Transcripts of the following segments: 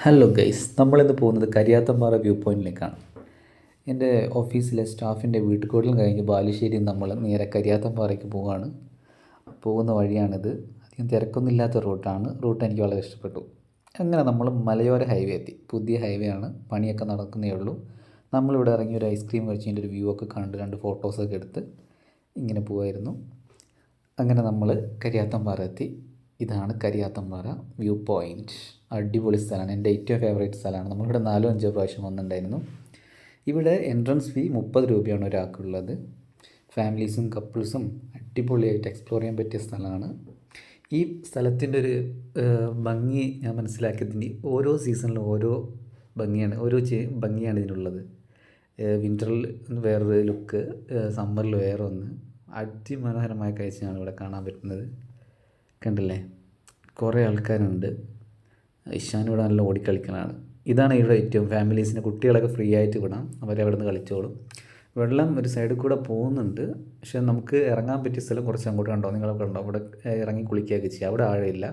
Hello guys, നമ്മളിന്ന് പോകുന്നത് കരിയാത്തമ്പാറ view പോയിൻറ്റിലേക്കാണ്. എൻ്റെ ഓഫീസിലെ സ്റ്റാഫിൻ്റെ വീട്ടുകൂടലും കഴിഞ്ഞ് ബാലുശ്ശേരിയിൽ നമ്മൾ നേരെ കരിയാത്തമ്പാറയ്ക്ക് പോവുകയാണ്. പോകുന്ന വഴിയാണിത്. അധികം തിരക്കൊന്നുമില്ലാത്ത റൂട്ട് എനിക്ക് വളരെ ഇഷ്ടപ്പെട്ടു. അങ്ങനെ നമ്മൾ മലയോര ഹൈവേ എത്തി. പുതിയ ഹൈവേ ആണ്, പണിയൊക്കെ നടക്കുന്നേ ഉള്ളൂ. നമ്മളിവിടെ ഇറങ്ങി ഒരു ഐസ്ക്രീം കഴിച്ചതിൻ്റെ ഒരു വ്യൂ ഒക്കെ കണ്ട് 2 ഫോട്ടോസൊക്കെ എടുത്ത് ഇങ്ങനെ പോവായിരുന്നു. അങ്ങനെ നമ്മൾ കരിയാത്തമ്പാറ എത്തി. ഇതാണ് കരിയാത്തമ്പാറ വ്യൂ പോയിൻറ്റ്. അടിപൊളി സ്ഥലമാണ്, എൻ്റെ ഏറ്റവും ഫേവറേറ്റ് സ്ഥലമാണ്. നമ്മളിവിടെ 4-5 പ്രാവശ്യം വന്നിട്ടുണ്ടായിരുന്നു. ഇവിടെ എൻട്രൻസ് ഫീ 30 രൂപയാണ് ഒരാൾക്കുള്ളത്. ഫാമിലീസും കപ്പിൾസും അടിപൊളിയായിട്ട് എക്സ്പ്ലോർ ചെയ്യാൻ പറ്റിയ സ്ഥലമാണ്. ഈ സ്ഥലത്തിൻ്റെ ഒരു ഭംഗി ഞാൻ മനസ്സിലാക്കിയതിന് ഓരോ സീസണിലും ഓരോ ഭംഗിയാണ് ഇതിനുള്ളത്. വിൻ്ററിൽ വേറൊരു ലുക്ക്, സമ്മറിൽ വേറെ ഒന്ന്. അതിമനോഹരമായ കാഴ്ചയാണ് ഇവിടെ കാണാൻ പറ്റുന്നത്. കണ്ടില്ലേ, കുറേ ആൾക്കാരുണ്ട്. ഇഷാനിവിടെ നല്ല ഓടിക്കളിക്കലാണ്. ഇതാണ് ഇവിടെ ഏറ്റവും ഫാമിലീസിന്, കുട്ടികളൊക്കെ ഫ്രീ ആയിട്ട് വിടാം, അവരെ അവിടെ നിന്ന് കളിച്ചോളും. വെള്ളം ഒരു സൈഡിൽ കൂടെ പോകുന്നുണ്ട്, പക്ഷേ നമുക്ക് ഇറങ്ങാൻ പറ്റിയ സ്ഥലം കുറച്ച് അങ്ങോട്ട് കണ്ടോ, നിങ്ങളൊക്കെ ഉണ്ടോ, അവിടെ ഇറങ്ങി കുളിക്കുകയൊക്കെ ചെയ്യാം. അവിടെ ആഴമില്ല,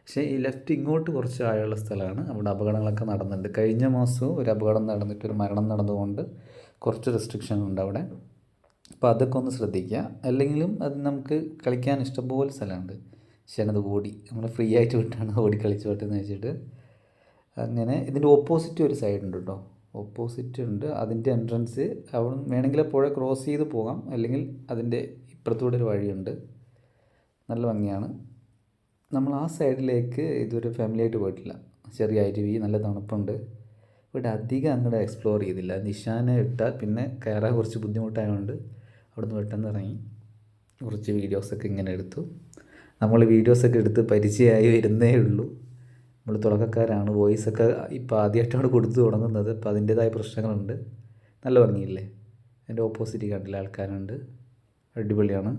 പക്ഷേ ഈ ലെഫ്റ്റ് ഇങ്ങോട്ട് കുറച്ച് ആഴമുള്ള സ്ഥലമാണ്. അവിടെ അപകടങ്ങളൊക്കെ നടന്നിട്ടുണ്ട്. കഴിഞ്ഞ മാസവും ഒരു അപകടം നടന്നിട്ട് ഒരു മരണം നടന്നുകൊണ്ട് കുറച്ച് റെസ്ട്രിക്ഷൻ ഉണ്ട് അവിടെ. അപ്പോൾ അതൊക്കെ ഒന്ന് ശ്രദ്ധിക്കുക. അല്ലെങ്കിലും അത് നമുക്ക് കളിക്കാൻ ഇഷ്ടംപോലെ സ്ഥലമുണ്ട്. പക്ഷേ അത് ഓടി നമ്മൾ ഫ്രീ ആയിട്ട് വിട്ടാണ് ഓടി കളിച്ചോട്ടെ എന്ന് വെച്ചിട്ട്. അങ്ങനെ ഇതിൻ്റെ ഓപ്പോസിറ്റ് ഒരു സൈഡ് ഉണ്ട് കേട്ടോ, ഓപ്പോസിറ്റ് ഉണ്ട്. അതിൻ്റെ എൻട്രൻസ് അവിടെ വേണമെങ്കിൽ പുഴ ക്രോസ് ചെയ്ത് പോകാം, അല്ലെങ്കിൽ അതിൻ്റെ ഇപ്പുറത്തൂടെ ഒരു വഴിയുണ്ട്. നല്ല ഭംഗിയാണ്. നമ്മൾ ആ സൈഡിലേക്ക് ഇതുവരെ ഫാമിലിയായിട്ട് പോയിട്ടില്ല. ചെറിയ അരുവി, നല്ല തണുപ്പുണ്ട്. ഇവിടെ അധികം അങ്ങോട്ട് എക്സ്പ്ലോർ ചെയ്തില്ല. നിശാനെ ഇട്ടാൽ പിന്നെ കയറാൻ കുറച്ച് ബുദ്ധിമുട്ടായതുകൊണ്ട് അവിടുന്ന് പെട്ടെന്ന് ഇറങ്ങി കുറച്ച് വീഡിയോസൊക്കെ ഇങ്ങനെ എടുത്തു. നമ്മൾ വീഡിയോസൊക്കെ എടുത്ത് പരിചയമായി വരുന്നേ ഉള്ളൂ. നമ്മൾ തുടക്കക്കാരാണ്. വോയിസൊക്കെ ഇപ്പോൾ ആദ്യമായിട്ടാണ് കൊടുത്തു തുടങ്ങുന്നത്. അപ്പോൾ അതിൻ്റേതായ പ്രശ്നങ്ങളുണ്ട്. നല്ല ഭംഗിയില്ലേ, എൻ്റെ ഓപ്പോസിറ്റ് കണ്ടില്ല ആൾക്കാരുണ്ട്. അടിപൊളിയാണ്.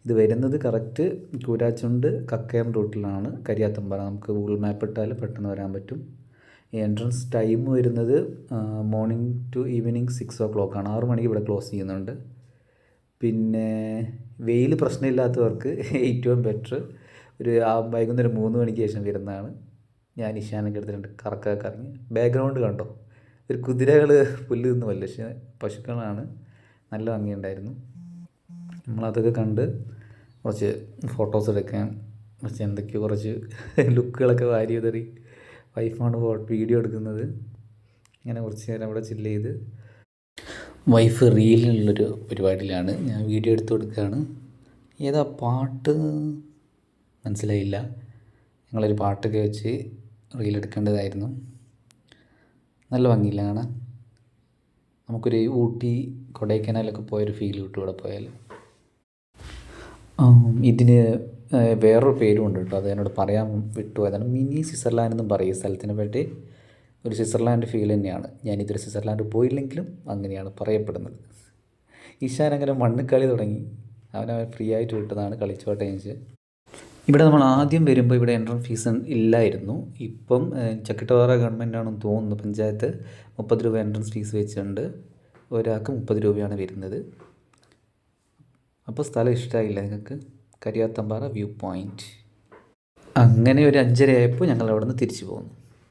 ഇത് വരുന്നത് കറക്റ്റ് കൂരാച്ചുണ്ട് കക്കയം റൂട്ടിലാണ്, കരിയാത്തമ്പാറ. നമുക്ക് ഗൂഗിൾ മാപ്പ് ഇട്ടാൽ പെട്ടെന്ന് വരാൻ പറ്റും. ഈ എൻട്രൻസ് ടൈം വരുന്നത് മോർണിംഗ് ടു ഈവനിങ് 6 o'clock ആണ്. 6 മണിക്ക് ഇവിടെ ക്ലോസ് ചെയ്യുന്നുണ്ട്. പിന്നെ വെയിൽ പ്രശ്നമില്ലാത്തവർക്ക് ഏറ്റവും ബെറ്റർ ഒരു വൈകുന്നേരം 3 മണിക്ക് ശേഷം വരുന്നതാണ്. ഞാൻ ഇഷാനൊക്കെ എടുത്തിട്ടുണ്ട്, കറക്കൊക്കെ ഇറങ്ങി. ബാക്ക്ഗ്രൗണ്ട് കണ്ടോ, ഒരു കുതിരകൾ പുല്ല് തിന്നുമല്ല, പക്ഷേ പശുക്കളാണ്. നല്ല ഭംഗിയുണ്ടായിരുന്നു. നമ്മളതൊക്കെ കണ്ട് കുറച്ച് ഫോട്ടോസ് എടുക്കാൻ, കുറച്ച് എന്തൊക്കെയോ കുറച്ച് ലുക്കുകളൊക്കെ വാരി ഉതറി. വൈഫാണ് വീഡിയോ എടുക്കുന്നത്. ഇങ്ങനെ കുറച്ച് നേരം അവിടെ ചില്ല് ചെയ്ത്, വൈഫ് റീലിനുള്ളൊരു പരിപാടിയിലാണ്, ഞാൻ വീഡിയോ എടുത്ത് കൊടുക്കുകയാണ്. ഏതാ പാട്ട് മനസ്സിലായില്ല. ഞങ്ങളൊരു പാട്ടൊക്കെ വെച്ച് റീലെടുക്കേണ്ടതായിരുന്നു. നല്ല ഭംഗിയില്ല കാണാൻ. നമുക്കൊരു ഊട്ടി കൊടൈക്കനാലൊക്കെ പോയൊരു ഫീൽ കിട്ടും ഇവിടെ പോയാൽ. ഇതിന് വേറൊരു പേരും ഉണ്ട് കേട്ടോ, അത് എന്നോട് പറയാൻ വിട്ടുപോയതാണ്. മിനി സ്വിറ്റ്സർലാൻഡ് എന്നും പറയും ഈ സ്ഥലത്തിനെ പറ്റി. ഒരു സ്വിറ്റ്സർലാൻഡ് ഫീൽ തന്നെയാണ്. ഞാനിതൊരു സ്വിറ്റ്സർലാൻഡ് പോയില്ലെങ്കിലും അങ്ങനെയാണ് പറയപ്പെടുന്നത്. ഇഷാൻ അങ്ങനെ മണ്ണിക്കളി തുടങ്ങി. അവനെ ഫ്രീ ആയിട്ട് വിട്ടതാണ്, കളിച്ചോട്ടെ എന്ന്. ഇവിടെ നമ്മൾ ആദ്യം വരുമ്പോൾ ഇവിടെ എൻട്രൻസ് ഫീസ് ഇല്ലായിരുന്നു. ഇപ്പം ചക്കിട്ടപാറ ഗവൺമെൻറ്റാണെന്ന് തോന്നുന്നു, പഞ്ചായത്ത് 30 രൂപ എൻട്രൻസ് ഫീസ് വെച്ചിട്ടുണ്ട്. ഒരാൾക്ക് 30 രൂപയാണ് വരുന്നത്. അപ്പോൾ സ്ഥലം ഇഷ്ടമായില്ല നിങ്ങൾക്ക്? കരിയാത്തമ്പാറ വ്യൂ പോയിൻറ്റ്. അങ്ങനെ ഒരു 5:30 ആയപ്പോൾ ഞങ്ങൾ അവിടെ നിന്ന് തിരിച്ചു പോകുന്നു.